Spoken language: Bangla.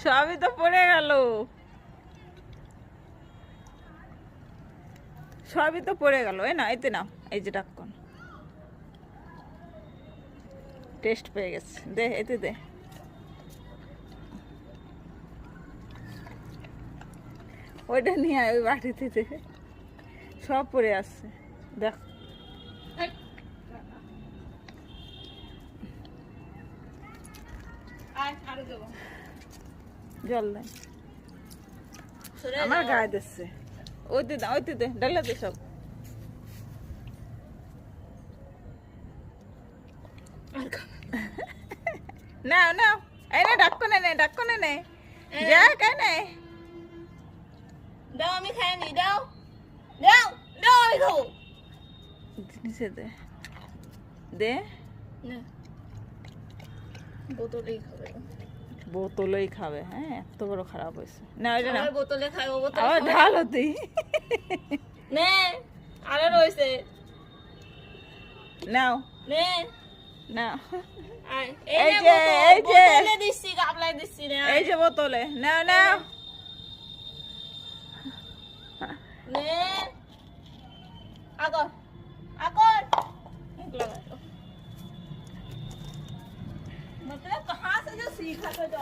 সবই তো পড়ে গেল, সবই তো পড়ে গেল। এই না, এতে নাও, এই যে ঢাকন টেস্ট পেয়ে গেছে, দে এতে দে। ওইটা নিয়ে আয়, ওই বাটিতে দে, সব পড়ে আসছে দেখ। জল দেয়, আমার গায়ে দিচ্ছে। ওইতে দে, ওইতে দে, ডালা দে সব। নাও নাও, এই নে ঢাকনে নে, ঢাকনে নে, যা কে নে। দাও আমি খাই নি, দাও দাও দাও আমি খাবো। নিচে দে, দে। না বোতলেই খাবে, বোতলেই খাবে। হ্যাঁ, এত বড় খারাপ হয়েছে। না ওইটা না, বোতলে খাই, ও বোতলে আবার ঢালো তুই। নে আরো রয়েছে, নাও নে নাও, আয় এই এই যে, যে এই যে। বোতলে দিচ্ছি, গামলায় দিচ্ছি না, এই যে বোতলে, নাও নাও। নে আগর আগর मतलब कहाँ से जो सीखा था जो